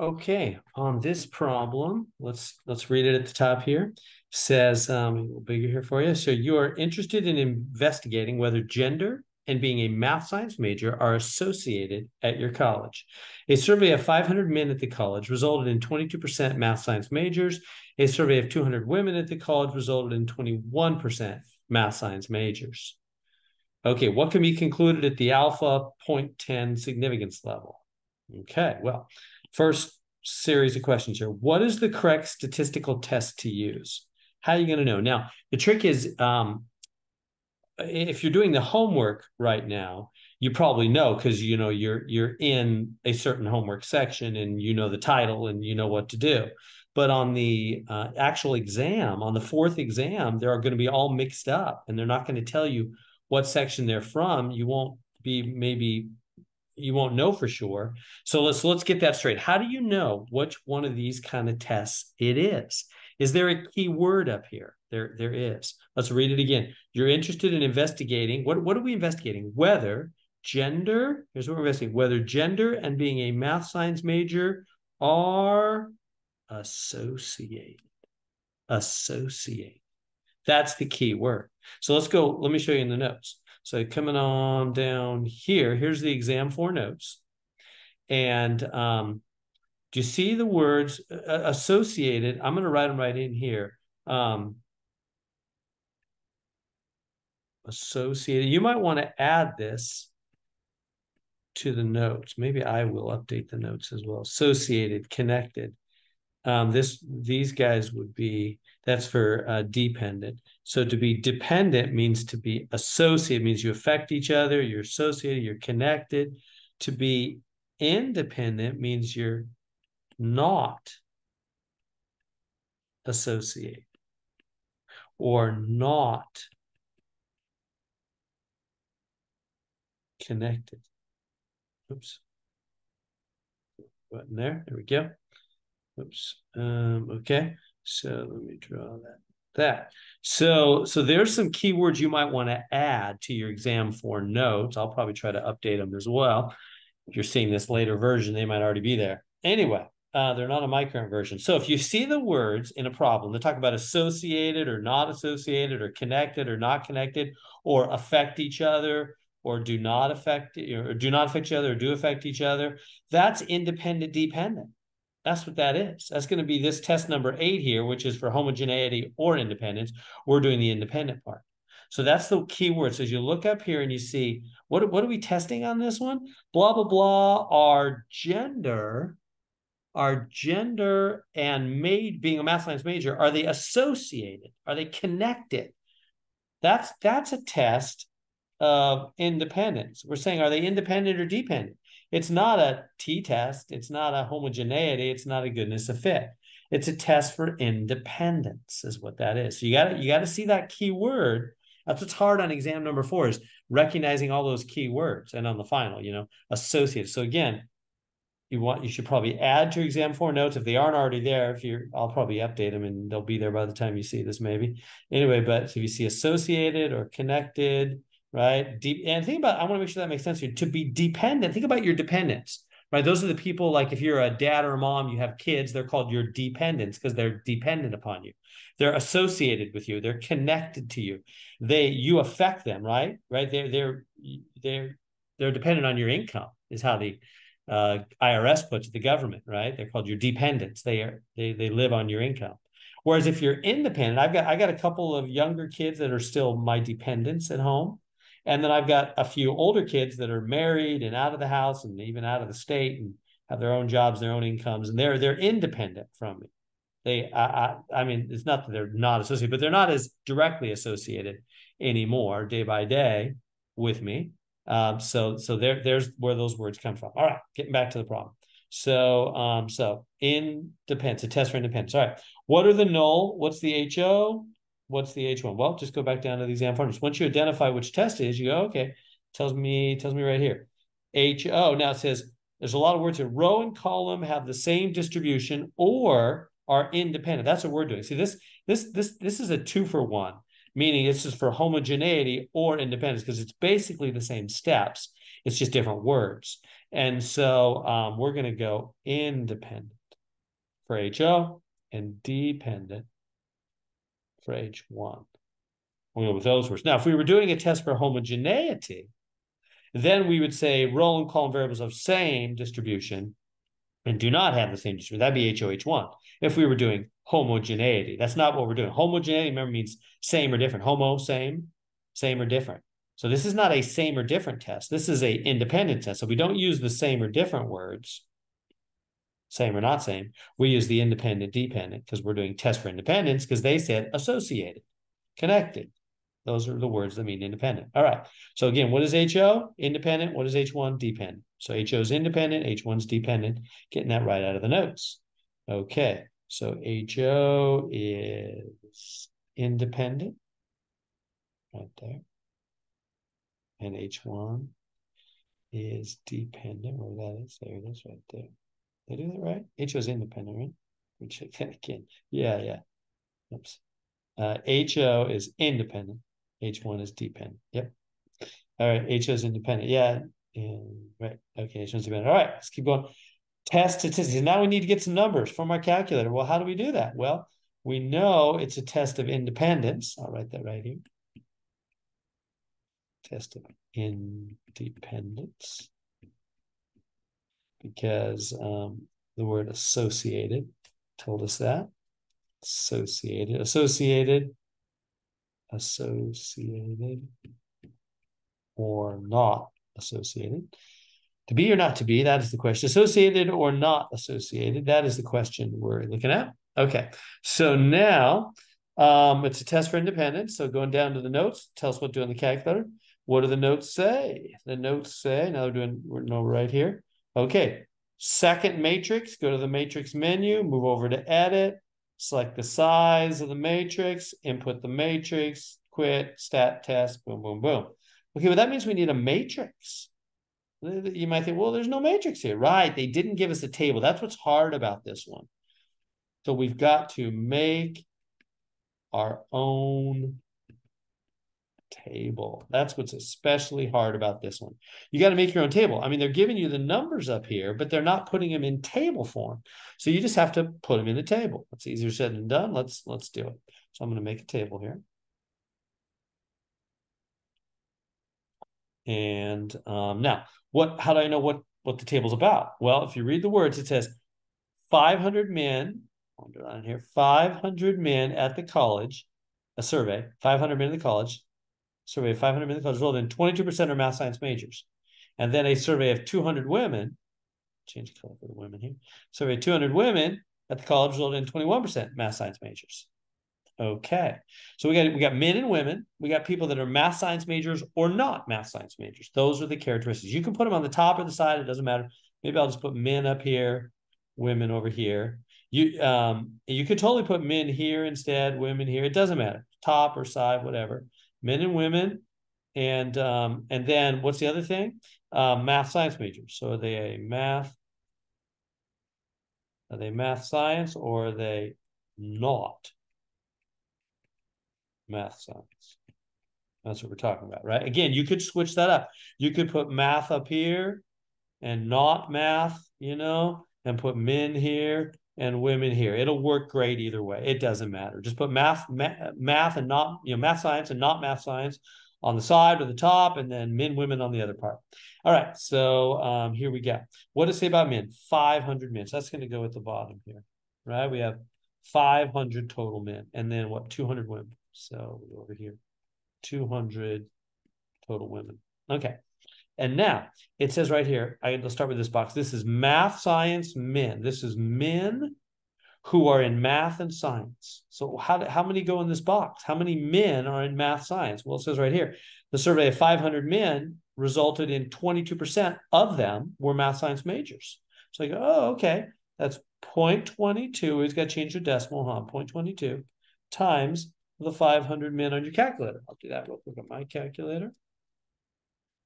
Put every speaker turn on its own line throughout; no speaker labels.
Okay, on this problem, let's read it at the top here. Says a little bigger here for you. So you are interested in investigating whether gender and being a math science major are associated at your college. A survey of 500 men at the college resulted in 22% math science majors. A survey of 200 women at the college resulted in 21% math science majors. Okay, what can be concluded at the alpha 0.10 significance level? Okay, well, first series of questions here. What is the correct statistical test to use? How are you going to know? Now, the trick is if you're doing the homework right now, you probably know because you know you're in a certain homework section and you know the title and you know what to do. But on the actual exam, on the fourth exam, they're going to be all mixed up and they're not going to tell you what section they're from. You won't be maybe you won't know for sure. So let's get that straight. How do you know which one of these kind of tests it is? Is there a key word up here? There is. Let's read it again. You're interested in investigating. What are we investigating? Whether gender, here's what we're investigating, whether gender and being a math science major are associated. Associate. That's the key word. So let's go. Let me show you in the notes. So coming on down here, here's the exam 4 notes. And do you see the words associated? I'm going to write them right in here. Associated. You might want to add this to the notes. Maybe I will update the notes as well. Associated, connected. These guys would be, that's for dependent. So to be dependent means to be associated, means you affect each other, you're associated, you're connected. To be independent means you're not associated or not connected. Oops. Button there. There we go. Oops. Okay. So let me draw that. So there's some keywords you might want to add to your exam 4 notes. I'll probably try to update them as well. If you're seeing this later version, they might already be there. Anyway, they're not on my current version. So if you see the words in a problem that talk about associated or not associated or connected or not connected or affect each other or do not affect or do not affect each other or do affect each other, that's independent dependent. That's what that is. That's going to be this test number 8 here, which is for homogeneity or independence. We're doing the independent part. So that's the key word. So as you look up here and you see, what are we testing on this one? Blah, blah, blah, our gender and being a math science major, are they associated? Are they connected? That's a test of independence. We're saying, are they independent or dependent? It's not a t-test. It's not a homogeneity. It's not a goodness of fit. It's a test for independence is what that is. So you got to see that key word. That's what's hard on exam number 4 is recognizing all those key words. And on the final, associated. So again, you should probably add to exam 4 notes if they aren't already there. I'll probably update them and they'll be there by the time you see this maybe. Anyway, but if you see associated or connected, right? And think about, I want to make sure that makes sense here. To be dependent, think about your dependents, right? Those are the people, like if you're a dad or a mom, you have kids, they're called your dependents because they're dependent upon you. They're associated with you. They're connected to you. You affect them, right? Right? They're dependent on your income is how the IRS puts it, the government, right? They're called your dependents. They live on your income. Whereas if you're independent, I got a couple of younger kids that are still my dependents at home. And then I've got a few older kids that are married and out of the house and even out of the state and have their own jobs, their own incomes, and they're independent from me. I mean, it's not that they're not associated, but they're not as directly associated anymore day by day with me. So there's where those words come from. All right, getting back to the problem. So independence, a test for independence. All right, what are the null? What's the HO? What's the H1? Well, just go back down to the exam forms. Once you identify which test it is, you go, okay, tells me right here. HO. Now it says there's a lot of words here. Row and column have the same distribution or are independent. That's what we're doing. See, this is a 2-for-1, meaning this is for homogeneity or independence because it's basically the same steps. It's just different words. And so we're going to go independent for HO and dependent for H1. We'll go with those words. Now, if we were doing a test for homogeneity, then we would say row and column variables of same distribution and do not have the same distribution. That'd be HOH1. If we were doing homogeneity, that's not what we're doing. Homogeneity, remember, means same or different. Homo, same or different. So this is not a same or different test. This is a independent test. So we don't use the same or different words, same or not same. We use the independent, dependent, because we're doing test for independence, because they said associated, connected. Those are the words that mean independent. All right. So again, what is HO? Independent. What is H1? Dependent. So HO is independent. H1's dependent. Getting that right out of the notes. Okay. So HO is independent. Right there. And H1 is dependent. Where that is. There it is right there. Did I do that right? HO is independent, right? Let me check that again. Yeah. Oops. HO is independent. H1 is dependent. Yep. All right. HO is independent. Yeah. Right. Okay. H1 is dependent. All right. Let's keep going. Test statistics. Now we need to get some numbers from our calculator. Well, how do we do that? Well, we know it's a test of independence. I'll write that right here. Test of independence. Because the word associated told us that. Associated or not associated. To be or not to be, that is the question. Associated or not associated, that is the question we're looking at. Okay, so now it's a test for independence. So going down to the notes, tell us what to do on the calculator. What do the notes say? The notes say, now we're right here. Okay, second matrix, go to the matrix menu, move over to edit, select the size of the matrix, input the matrix, quit, stat test, boom, boom, boom. Okay, well, that means we need a matrix. You might think, well, there's no matrix here. Right, they didn't give us a table. That's what's hard about this one. So we've got to make our own table. That's what's especially hard about this one. You got to make your own table. I mean, they're giving you the numbers up here, but they're not putting them in table form. So you just have to put them in the table. It's easier said than done. Let's do it. So I'm going to make a table here. And now, how do I know what the table's about? Well, if you read the words, it says 500 men, I'll do it on here, 500 men at the college, a survey, 500 men in the college, survey of 500 men in the college, rolled in 22% are math science majors. And then a survey of 200 women, change the color for the women here, survey of 200 women at the college rolled in 21% math science majors. Okay, so we got men and women. We got people that are math science majors or not math science majors. Those are the characteristics. You can put them on the top or the side. It doesn't matter. Maybe I'll just put men up here, women over here. You could totally put men here instead, women here. It doesn't matter. Top or side, whatever. Men and women, and then what's the other thing? Math science majors. So are they math science or are they not math science? That's what we're talking about, right? Again, you could switch that up. You could put math up here and not math, and put men here and women here. It'll work great either way. It doesn't matter. Just put math and not, math science and not math science on the side or the top, and then men, women on the other part. All right, so here we go. What does it say about men? 500 men. So that's going to go at the bottom here, right? We have 500 total men, and then what? 200 women. So we go over here, 200 total women. Okay. And now it says right here, let's start with this box. This is math science men. This is men who are in math and science. So how many go in this box? How many men are in math science? Well, it says right here, the survey of 500 men resulted in 22% of them were math science majors. So you go, oh, okay, that's 0.22. We've got to change your decimal, 0.22 times the 500 men on your calculator. I'll do that real quick on my calculator.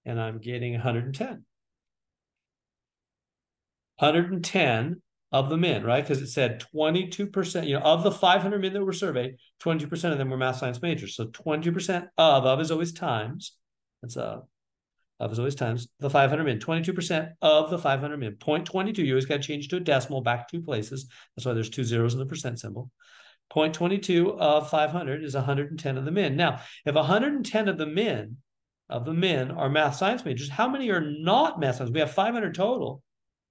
And I'm getting 110. 110 of the men, right? Because it said 22%, of the 500 men that were surveyed, 22% of them were math science majors. So 22% of is always times. That's of is always times the 500 min. 22% of the 500 min. 0.22, you always got to change to a decimal back 2 places. That's why there's 2 zeros in the percent symbol. 0.22 of 500 is 110 of the min. Now, if 110 of the men are math science majors, how many are not math science? We have 500 total,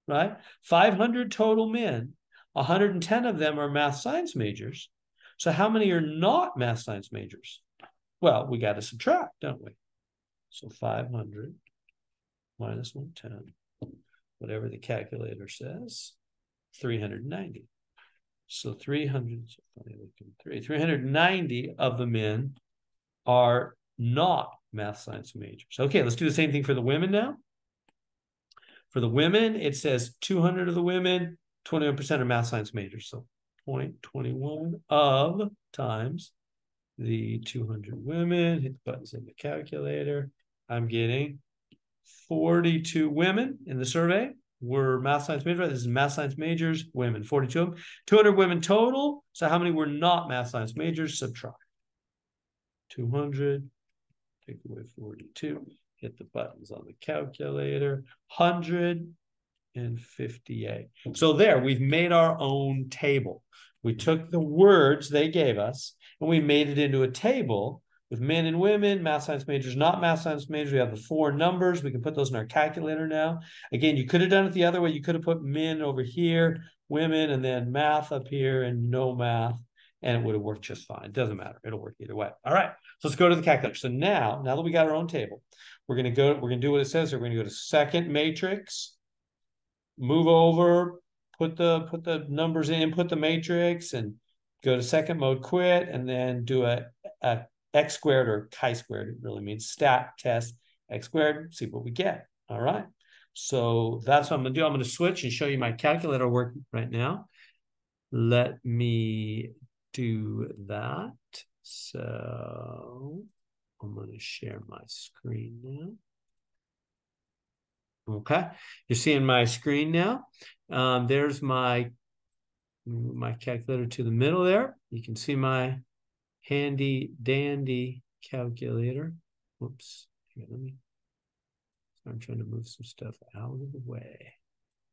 right? 500 total men. 110 of them are math science majors. So how many are not math science majors? Well, we got to subtract, don't we? So 500 minus 110, whatever the calculator says, 390. So 390 of the men are not math science majors. Okay, let's do the same thing for the women now. For the women, it says 200 of the women, 21% are math science majors. So 0.21 of times the 200 women, hit the buttons in the calculator. I'm getting 42 women in the survey were math science majors. This is math science majors, women, 42 of them. 200 women total. So how many were not math science majors? Subtract. 200, take away 42, hit the buttons on the calculator, 158. So there, we've made our own table. We took the words they gave us and we made it into a table with men and women, math science majors, not math science majors. We have the 4 numbers. We can put those in our calculator now. Again, you could have done it the other way. You could have put men over here, women, and then math up here and no math, and it would have worked just fine. It doesn't matter. It'll work either way. All right. So let's go to the calculator. So now that we got our own table, we're going to do what it says. We're going to go to second matrix, move over, put the numbers in, put the matrix, and go to second mode, quit, and then do a x squared or chi-squared. It really means stat test x squared, see what we get. All right. So that's what I'm going to do. I'm going to switch and show you my calculator work right now. Let me do that. So I'm going to share my screen now. Okay, you're seeing my screen now. There's my calculator to the middle there. You can see my handy dandy calculator. Whoops. Here, I'm trying to move some stuff out of the way.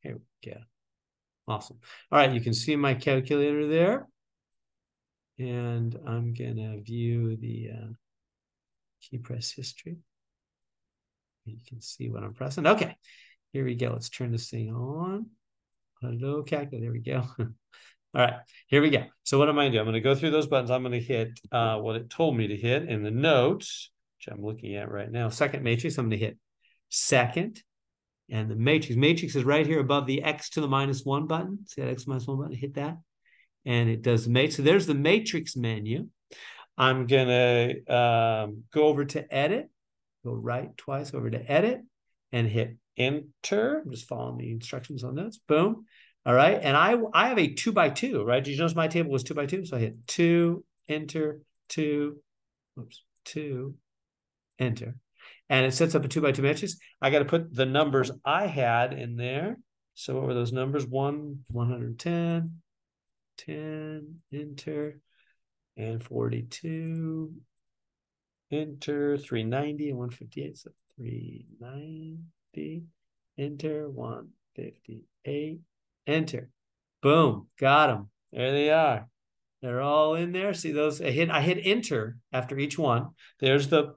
Here we go. Awesome. All right, you can see my calculator there. And I'm going to view the key press history. You can see what I'm pressing. Okay, here we go. Let's turn this thing on. Hello, calculator. There we go. All right, here we go. So what am I going to do? I'm going to go through those buttons. I'm going to hit what it told me to hit in the notes, which I'm looking at right now. Second matrix, I'm going to hit second. And the matrix is right here above the x to the -1 button. See that x to the -1 button? Hit that. And it does the matrix. So there's the matrix menu. I'm going to go over to edit. Go right twice over to edit and hit enter. I'm just following the instructions on those. Boom. All right. And I have a 2x2, right? Did you notice my table was 2x2? So I hit 2, enter, 2, oops, 2, enter. And it sets up a 2x2 matrix. I got to put the numbers I had in there. So what were those numbers? 110, 10, enter, and 42, enter, 390 and 158. So 390, enter, 158, enter. Boom, got them. There they are. They're all in there. See those? I hit enter after each one. There's the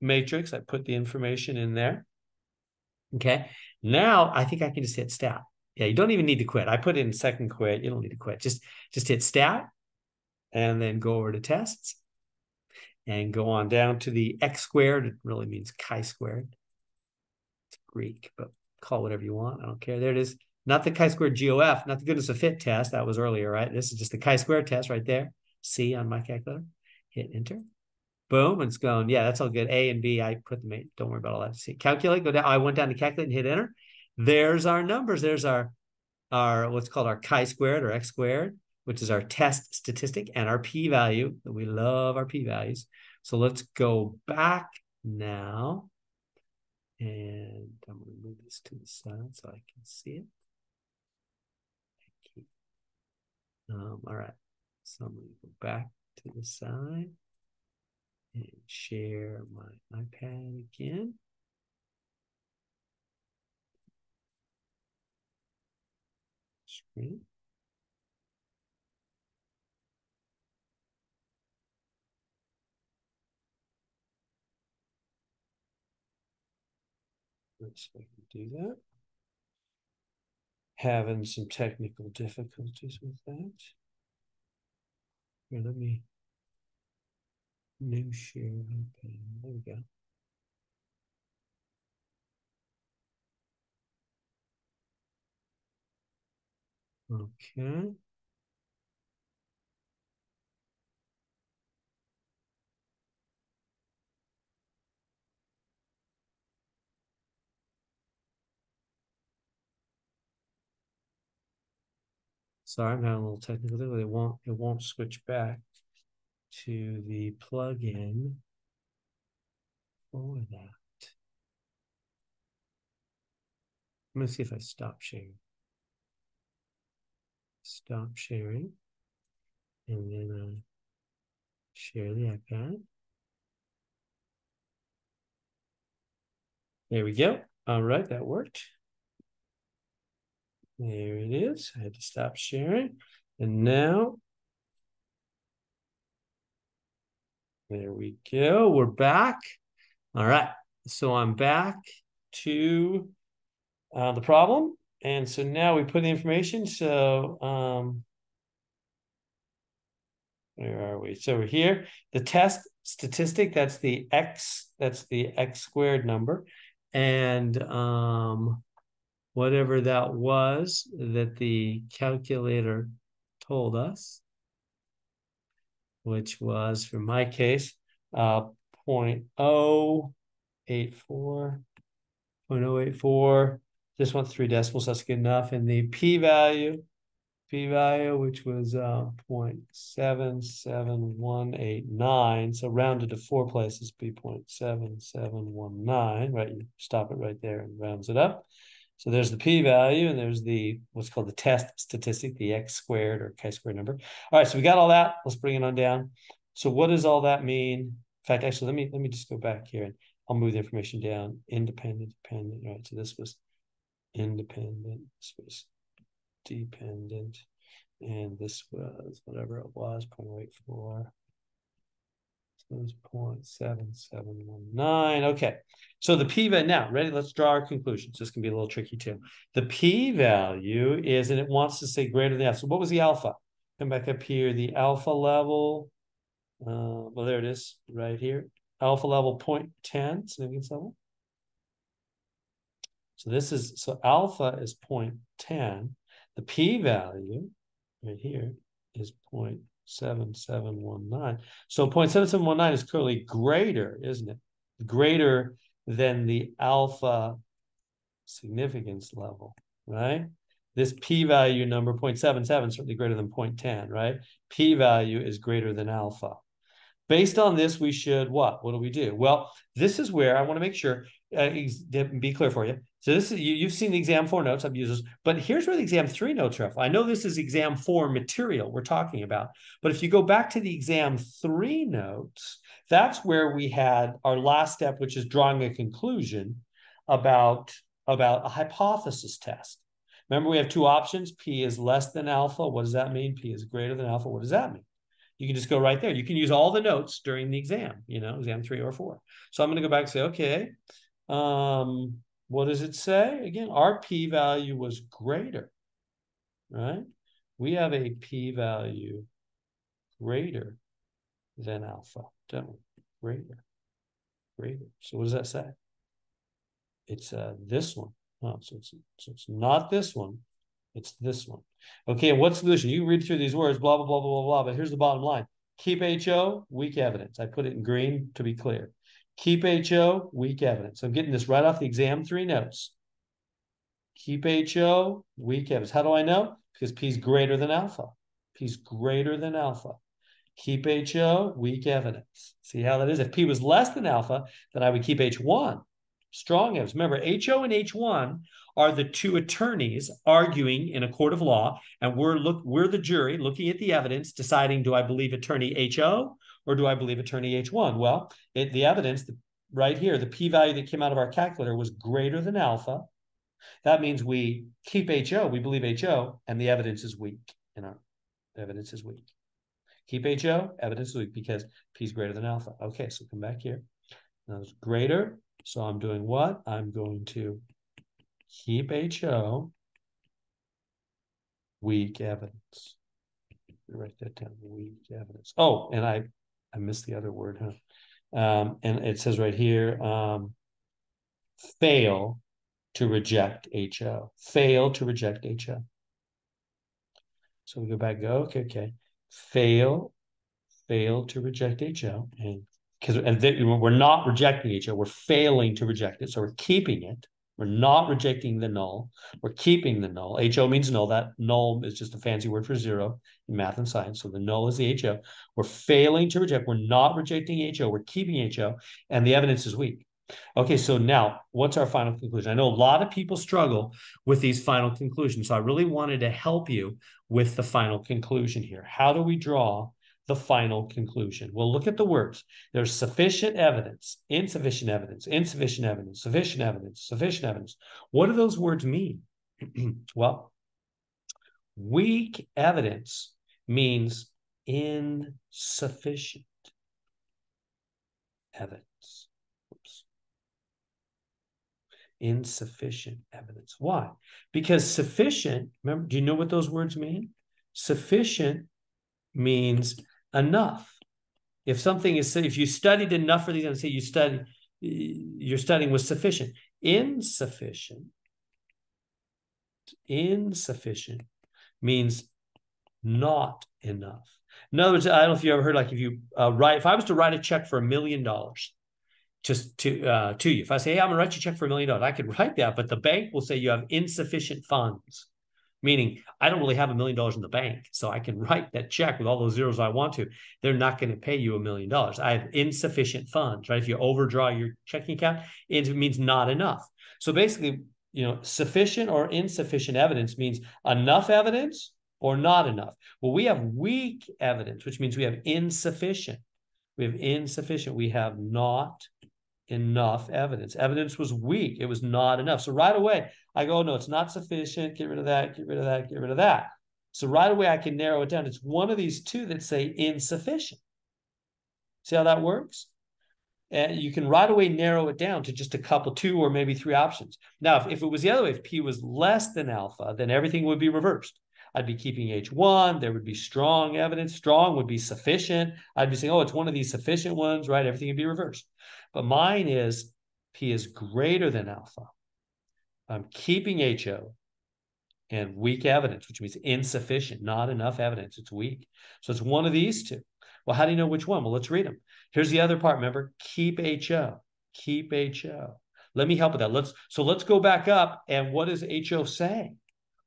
matrix. I put the information in there. Okay. Now I think I can just hit stat. Yeah, you don't even need to quit. I put in second quit. You don't need to quit. Just hit stat and then go over to tests. And go on down to the x squared. It really means chi-squared. It's Greek, but call it whatever you want. I don't care. There it is. Not the chi-squared GOF, not the goodness of fit test. That was earlier, right? This is just the chi-squared test right there. C on my calculator. Hit enter. Boom. And it's going. Yeah, that's all good. A and B, I put them in. Don't worry about all that. See, calculate. Go down. I went down to calculate and hit enter. There's our numbers. There's our what's called our chi-squared or x squared, which is our test statistic, and our p-value. We love our p-values. So let's go back now. And I'm going to move this to the side so I can see it. All right. So I'm going to go back to the side and share my iPad again. Right? Let's see if I can do that. Having some technical difficulties with that. Here, let me new share open. There we go. Okay. Sorry, I'm having a little technical difficulty. It won't switch back to the plugin for that. I'm gonna see if I stop sharing. Stop sharing. And then share the iPad. There we go. All right, that worked. There it is. I had to stop sharing. And now, there we go. We're back. All right. So I'm back to the problem. And so now we put the information. So where are we? So we're here. The test statistic, that's the x squared number. And whatever that was that the calculator told us, which was, for my case, 0.084, 0.084. This one's 3 decimals, that's good enough. And the p-value, which was 0.77189. So rounded to 4 places, be 0.7719, right? You stop it right there and rounds it up. So there's the p-value, and there's the what's called the test statistic, the x squared or chi-squared number. All right, so we got all that. Let's bring it on down. So what does all that mean? In fact, actually, let me just go back here and I'll move the information down. Independent, dependent. All right, so this was independent. This was dependent. And this was whatever it was, 0.84. So it was 0.7719. Okay. So the p-value, now, ready? Let's draw our conclusions. This can be a little tricky too. The p-value is, and it wants to say greater than f. So what was the alpha? Come back up here. The alpha level, well, there it is, right here. Alpha level 0.10, significance level. So this is, so alpha is 0.10. The p-value right here is 0.7719. So 0.7719 is clearly greater, isn't it? Greater than the alpha significance level, right? This p-value number 0.77 certainly greater than 0.10, right? P-value is greater than alpha. Based on this, we should what? What do we do? Well, this is where I want to make sure, be clear for you. So this is, you've seen the exam 4 notes, I've used this, but here's where the exam 3 notes are. I know this is exam 4 material we're talking about, but if you go back to the exam 3 notes, that's where we had our last step, which is drawing a conclusion about a hypothesis test. Remember, we have 2 options. P is less than alpha. What does that mean? P is greater than alpha. What does that mean? You can just go right there. You can use all the notes during the exam, exam 3 or 4. So I'm going to go back and say, okay, what does it say? Again, our p-value was greater, right? We have a p-value greater than alpha, don't we? Greater. So what does that say? It's this one. Oh, so it's not this one. It's this one. Okay, and what's the solution? You read through these words, blah, blah, blah, blah, blah, but here's the bottom line. Keep HO, weak evidence. I put it in green to be clear. Keep HO, weak evidence. I'm getting this right off the exam 3 notes. Keep HO, weak evidence. How do I know? Because P is greater than alpha. P is greater than alpha. Keep HO, weak evidence. See how that is? If P was less than alpha, then I would keep H1. Strong evidence. Remember, HO and H1 are the 2 attorneys arguing in a court of law, and we're the jury looking at the evidence, deciding, do I believe attorney HO or do I believe attorney H1? Well, the evidence right here, the p-value that came out of our calculator was greater than alpha. That means we keep HO, we believe HO, and the evidence is weak. Evidence is weak. Keep HO, evidence is weak because P is greater than alpha. Okay, so come back here. Now it's greater. So I'm doing what? I'm going to keep HO, weak evidence. Write that down, weak evidence. Oh, and I missed the other word, huh? And it says right here, fail to reject HO. Fail to reject HO. So we go back, okay. Fail to reject HO. And we're not rejecting HO, we're failing to reject it. So we're keeping it. We're not rejecting the null. We're keeping the null. HO means null. That null is just a fancy word for zero in math and science. So the null is the HO. We're failing to reject. We're not rejecting HO. We're keeping HO. And the evidence is weak. Okay, so now what's our final conclusion? I know a lot of people struggle with these final conclusions. So I really wanted to help you with the final conclusion here. How do we draw the final conclusion? Well, look at the words. There's sufficient evidence, insufficient evidence, insufficient evidence, sufficient evidence, sufficient evidence. What do those words mean? Well, weak evidence means insufficient evidence. Oops. Insufficient evidence. Why? Because sufficient, remember, do you know what those words mean? Sufficient means enough. If something is, if you studied enough for these, and say your studying was sufficient. Insufficient means not enough. In other words, I don't know if you ever heard, like if you if I was to write a check for $1 million just to you, if I say, hey, I'm gonna write you a check for $1 million, I could write that, but the bank will say you have insufficient funds. Meaning, I don't really have $1 million in the bank, so I can write that check with all those zeros I want to. They're not going to pay you $1 million. I have insufficient funds, right? If you overdraw your checking account, it means not enough. So basically, sufficient or insufficient evidence means enough evidence or not enough. Well, we have weak evidence, which means we have insufficient. We have insufficient. We have not enough evidence. Evidence was weak. It was not enough. So right away, I go, no, it's not sufficient. Get rid of that, get rid of that, get rid of that. So right away, I can narrow it down. It's one of these two that say insufficient. See how that works? And you can right away narrow it down to just a couple, 2 or maybe 3 options. Now, if it was the other way, if P was less than alpha, then everything would be reversed. I'd be keeping H1. There would be strong evidence. Strong would be sufficient. I'd be saying, oh, it's one of these sufficient ones, right? Everything would be reversed. But mine is P is greater than alpha. I'm keeping HO and weak evidence, which means insufficient, not enough evidence. It's weak. So it's one of these two. Well, how do you know which one? Well, let's read them. Here's the other part. Remember, keep HO. Keep HO. Let me help with that. Let's go back up. And what does HO say?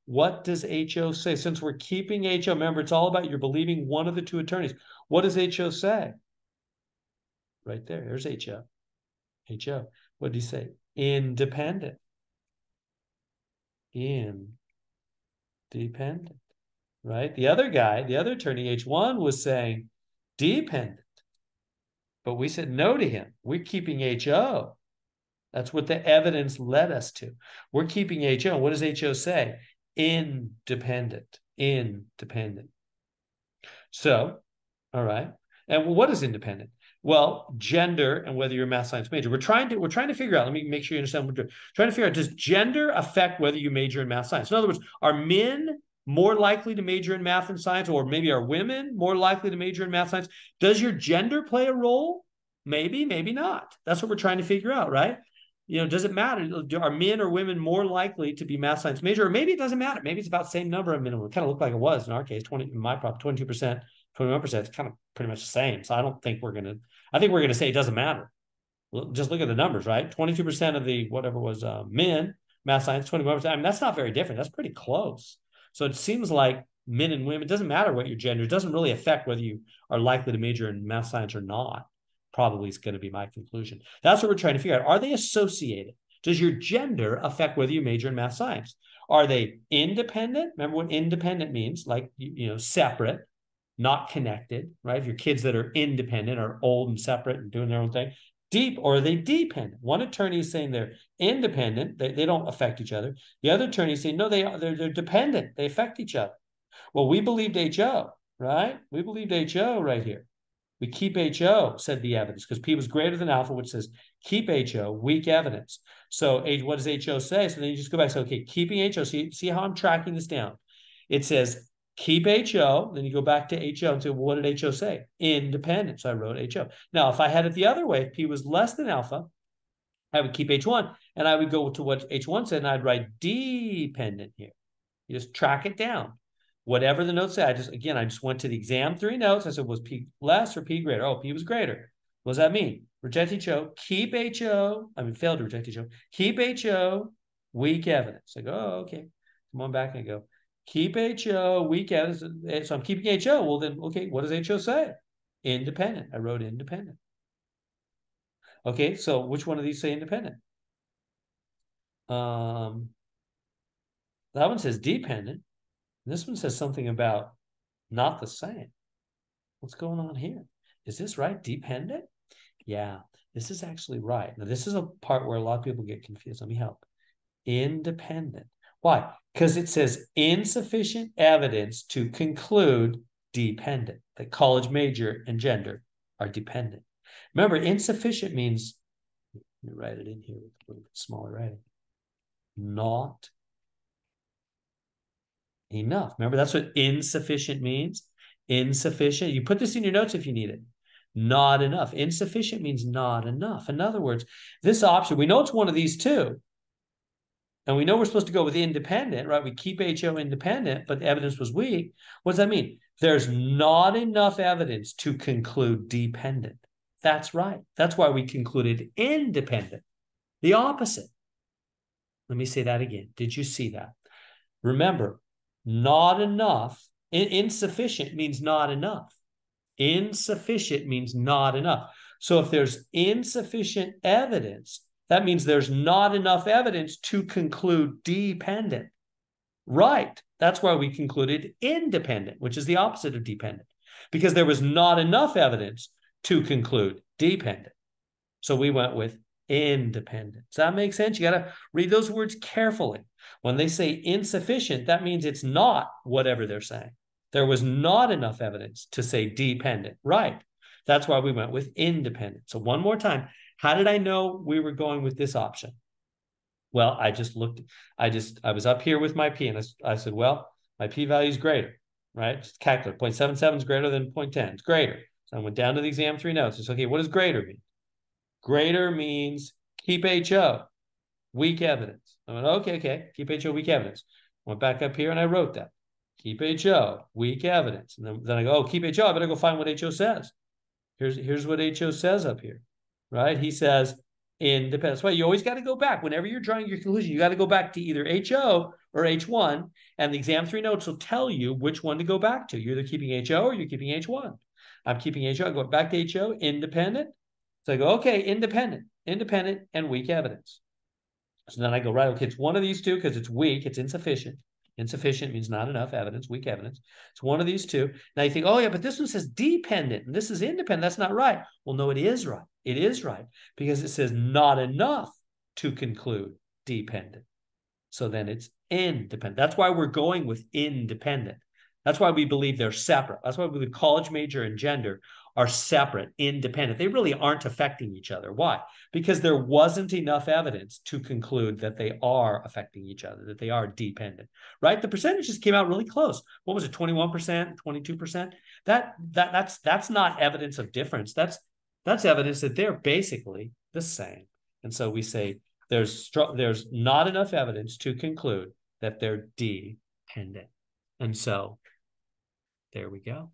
What does HO say? Since we're keeping HO, remember, it's all about you're believing one of the two attorneys. What does HO say? Right there. Here's HO. HO. What did he say? Independent. Independent. Right? The other guy, the other attorney, H1, was saying dependent. But we said no to him. We're keeping HO. That's what the evidence led us to. We're keeping HO. What does HO say? Independent. Independent. So, all right. And what is independent? Well, gender and whether you're a math science major. We're trying to figure out, let me make sure you understand what we're trying to figure out. Does gender affect whether you major in math science? In other words, are men more likely to major in math and science, or maybe are women more likely to major in math science? Does your gender play a role? Maybe, maybe not. That's what we're trying to figure out, right? Does it matter? Are men or women more likely to be math science major? Or maybe it doesn't matter. Maybe it's about the same number of minimum. It kind of looked like it was in our case, 20, in my prop, 22%, 21%. It's kind of pretty much the same. So I think we're going to say it doesn't matter. Just look at the numbers, right? 22% of the whatever was men, math science, 21%. I mean, that's not very different. That's pretty close. So it seems like men and women, it doesn't matter what your gender, it doesn't really affect whether you are likely to major in math science or not. Probably is going to be my conclusion. That's what we're trying to figure out. Are they associated? Does your gender affect whether you major in math science? Are they independent? Remember what independent means, like, separate, not connected, right? If your kids that are independent are old and separate and doing their own thing, deep, or are they dependent? One attorney is saying they're independent, they don't affect each other. The other attorney is saying, no, they're dependent, they affect each other. Well, we believed HO, right? We believed HO right here. We keep HO, said the evidence, because P was greater than alpha, which says keep HO, weak evidence. So what does HO say? So then you just go back and say, okay, keeping HO. See how I'm tracking this down? It says keep HO, then you go back to HO and say, well, what did HO say? Independent. So I wrote HO. Now, if I had it the other way, if P was less than alpha, I would keep H1, and I would go to what H1 said, and I'd write dependent here. You just track it down. Whatever the notes say, I just went to the exam 3 notes. I said, was P less or P greater? Oh, P was greater. What does that mean? Reject HO, keep HO. Failed to reject HO. Keep HO, weak evidence. I go, oh, okay. Come on back and go, keep HO, weak evidence. So I'm keeping HO. Well, then, okay, what does HO say? Independent. I wrote independent. Okay, so which one of these say independent? That one says dependent. This one says something about not the same. What's going on here? Is this right? Dependent? Yeah, this is actually right. Now, this is a part where a lot of people get confused. Let me help. Independent. Why? Because it says insufficient evidence to conclude dependent, that college major and gender are dependent. Remember, insufficient means, let me write it in here with a little bit smaller writing, not enough. Remember, that's what insufficient means. Insufficient. You put this in your notes if you need it. Not enough. Insufficient means not enough. In other words, this option, we know it's one of these two. And we know we're supposed to go with independent, right? We keep HO independent, but the evidence was weak. What does that mean? There's not enough evidence to conclude dependent. That's right. That's why we concluded independent. The opposite. Let me say that again. Did you see that? Remember, not enough, insufficient means not enough. Insufficient means not enough. So if there's insufficient evidence, that means there's not enough evidence to conclude dependent. Right. That's why we concluded independent, which is the opposite of dependent, because there was not enough evidence to conclude dependent. So we went with independent. Does that make sense? You got to read those words carefully. When they say insufficient, that means it's not whatever they're saying. There was not enough evidence to say dependent. Right. That's why we went with independent. So one more time, how did I know we were going with this option? Well, I just looked, I was up here with my P, and I said, well, my P value is greater, right? Just calculate. 0.77 is greater than 0.10. It's greater. So I went down to the exam 3 notes. It's okay. What does greater mean? Greater means keep HO, weak evidence. I went, okay, keep HO, weak evidence. Went back up here and I wrote that. Keep HO, weak evidence. And then I go, oh, keep HO, I better go find what HO says. Here's what HO says up here, right? He says independent. That's why you always got to go back. Whenever you're drawing your conclusion, you got to go back to either HO or H1, and the exam 3 notes will tell you which one to go back to. You're either keeping HO or you're keeping H1. I'm keeping HO. I go back to HO, independent. So I go, okay, independent, and weak evidence. So then I go, right, okay, it's one of these two because it's weak, it's insufficient. Insufficient means not enough evidence, weak evidence. It's one of these two. Now you think, oh, yeah, but this one says dependent and this is independent. That's not right. Well, no, it is right. It is right because it says not enough to conclude dependent. So then it's independent. That's why we're going with independent. That's why we believe they're separate. That's why we believe college major and gender are separate, independent. They really aren't affecting each other. Why? Because there wasn't enough evidence to conclude that they are affecting each other, that they are dependent, right? The percentages came out really close. What was it, 21%, 22%? That's not evidence of difference. That's evidence that they're basically the same. And so we say there's not enough evidence to conclude that they're dependent. And so there we go.